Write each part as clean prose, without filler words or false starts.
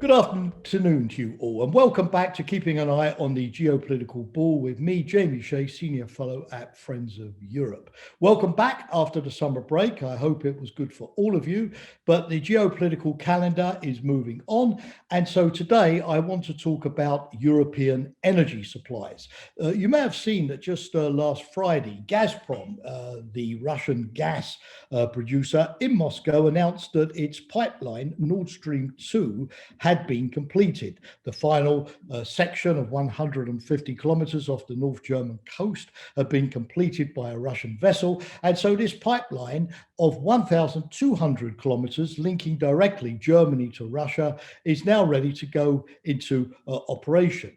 Good afternoon to you all, and welcome back to Keeping an Eye on the Geopolitical Ball with me, Jamie Shea, Senior Fellow at Friends of Europe. Welcome back after the summer break. I hope it was good for all of you, but the geopolitical calendar is moving on. And so today I want to talk about European energy supplies. You may have seen that just last Friday, Gazprom, the Russian gas producer in Moscow, announced that its pipeline, Nord Stream 2, had been completed. The final section of 150 kilometers off the North German coast had been completed by a Russian vessel. And so this pipeline of 1,200 kilometers linking directly Germany to Russia is now ready to go into operation.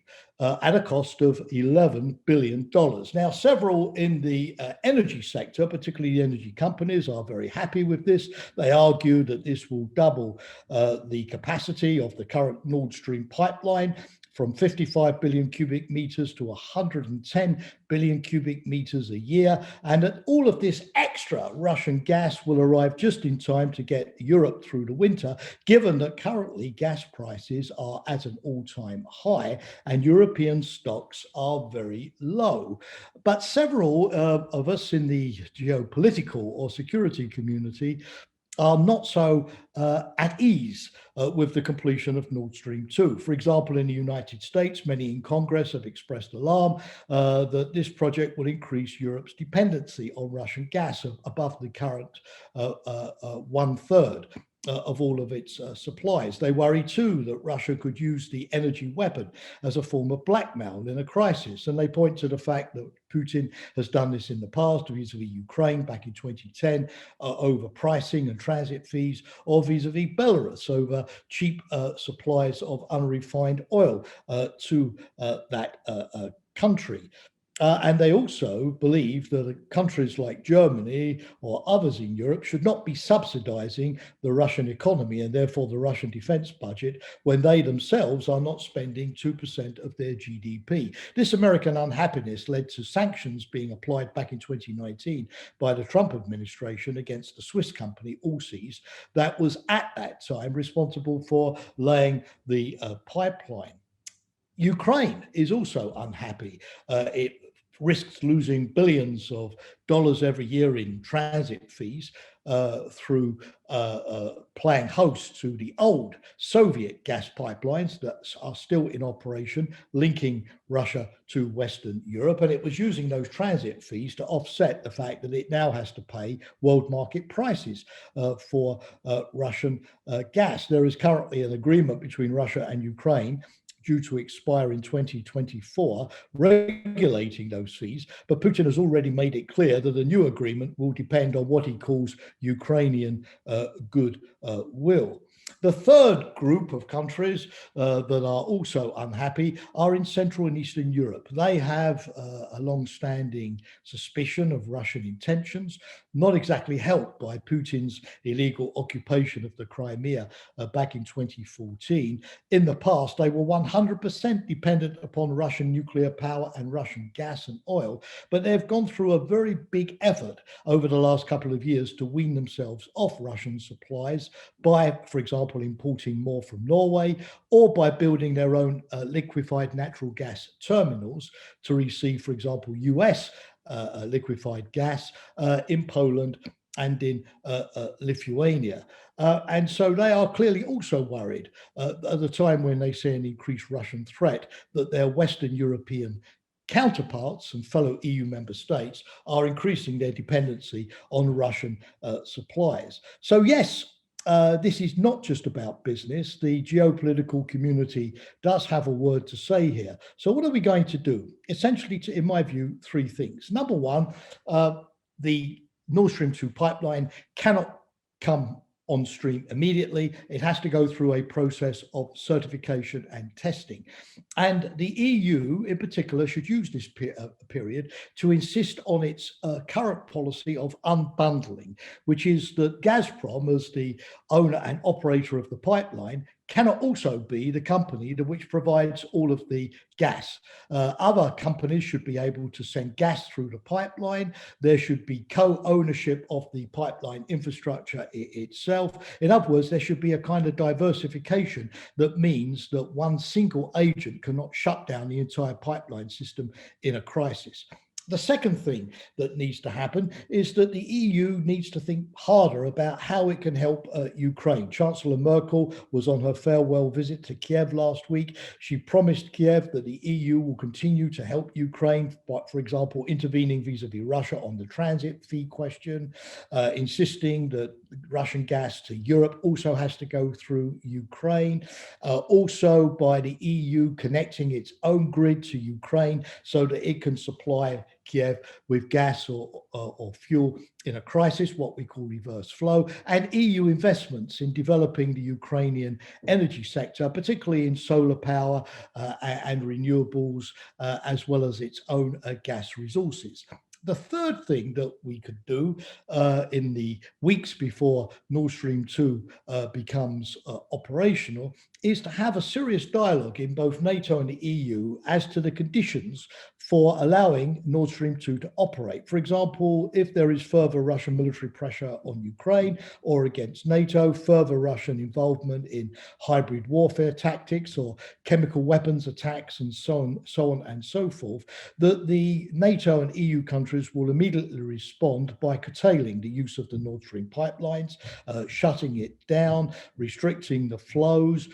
At a cost of $11 billion. Now, several in the energy sector, particularly the energy companies, are very happy with this. They argue that this will double the capacity of the current Nord Stream pipeline from 55 billion cubic meters to 110 billion cubic meters a year, and that all of this extra Russian gas will arrive just in time to get Europe through the winter, given that currently gas prices are at an all-time high and European stocks are very low. But several of us in the geopolitical or security community are not so at ease with the completion of Nord Stream 2. For example, in the United States, many in Congress have expressed alarm that this project will increase Europe's dependency on Russian gas above the current 1/3 of all of its supplies. They worry too that Russia could use the energy weapon as a form of blackmail in a crisis. And they point to the fact that Putin has done this in the past vis-a-vis Ukraine back in 2010 over pricing and transit fees, or vis-a-vis Belarus over cheap supplies of unrefined oil to that country. And they also believe that countries like Germany or others in Europe should not be subsidizing the Russian economy and therefore the Russian defense budget when they themselves are not spending 2% of their GDP. This American unhappiness led to sanctions being applied back in 2019 by the Trump administration against the Swiss company Allseas that was at that time responsible for laying the pipeline. Ukraine is also unhappy. It risks losing billions of dollars every year in transit fees through playing host to the old Soviet gas pipelines that are still in operation, linking Russia to Western Europe. And it was using those transit fees to offset the fact that it now has to pay world market prices for Russian gas. There is currently an agreement between Russia and Ukraine due to expire in 2024, regulating those fees. But Putin has already made it clear that a new agreement will depend on what he calls Ukrainian goodwill. The third group of countries that are also unhappy are in Central and Eastern Europe. They have a long-standing suspicion of Russian intentions, not exactly helped by Putin's illegal occupation of the Crimea back in 2014. In the past, they were 100% dependent upon Russian nuclear power and Russian gas and oil, but they've gone through a very big effort over the last couple of years to wean themselves off Russian supplies by, for example, importing more from Norway, or by building their own liquefied natural gas terminals to receive, for example, US liquefied gas in Poland and in Lithuania. And so they are clearly also worried at the time when they see an increased Russian threat that their Western European counterparts and fellow EU member states are increasing their dependency on Russian supplies. So yes, this is not just about business. The geopolitical community does have a word to say here. So what are we going to do? Essentially, in my view, three things. Number one, the Nord Stream 2 pipeline cannot come on stream immediately. It has to go through a process of certification and testing. And the EU in particular should use this period to insist on its current policy of unbundling, which is that Gazprom, as the owner and operator of the pipeline, cannot also be the company which provides all of the gas. Other companies should be able to send gas through the pipeline. There should be co-ownership of the pipeline infrastructure itself. In other words, there should be a kind of diversification that means that one single agent cannot shut down the entire pipeline system in a crisis. The second thing that needs to happen is that the EU needs to think harder about how it can help Ukraine. Chancellor Merkel was on her farewell visit to Kiev last week. She promised Kiev that the EU will continue to help Ukraine, for example, intervening vis-a-vis Russia on the transit fee question, insisting that Russian gas to Europe also has to go through Ukraine, also by the EU connecting its own grid to Ukraine so that it can supply Kiev with gas or fuel in a crisis, what we call reverse flow, and EU investments in developing the Ukrainian energy sector, particularly in solar power and renewables, as well as its own gas resources. The third thing that we could do in the weeks before Nord Stream 2 becomes operational is to have a serious dialogue in both NATO and the EU as to the conditions for allowing Nord Stream 2 to operate. For example, if there is further Russian military pressure on Ukraine or against NATO, further Russian involvement in hybrid warfare tactics or chemical weapons attacks and so on and so forth, that the NATO and EU countries will immediately respond by curtailing the use of the Nord Stream pipelines, shutting it down, restricting the flows,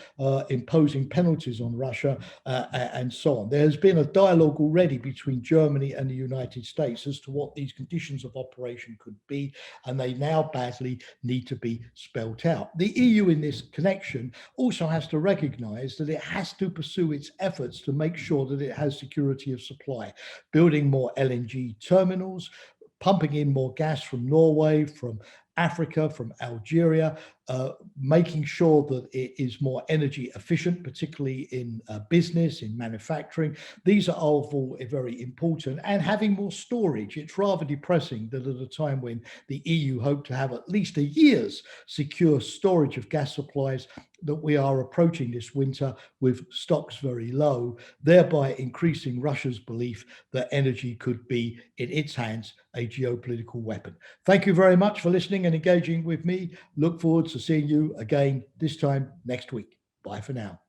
imposing penalties on Russia, and so on. There has been a dialogue already between Germany and the United States as to what these conditions of operation could be, and they now badly need to be spelt out. The EU in this connection also has to recognize that it has to pursue its efforts to make sure that it has security of supply, building more LNG terminals, pumping in more gas from Norway, from Africa, from Algeria, making sure that it is more energy efficient, particularly in business, in manufacturing. These are all very important, and having more storage. It's rather depressing that at a time when the EU hoped to have at least a year's secure storage of gas supplies, that we are approaching this winter with stocks very low, thereby increasing Russia's belief that energy could be, in its hands, a geopolitical weapon. Thank you very much for listening and engaging with me. Look forward to seeing you again this time next week. Bye for now.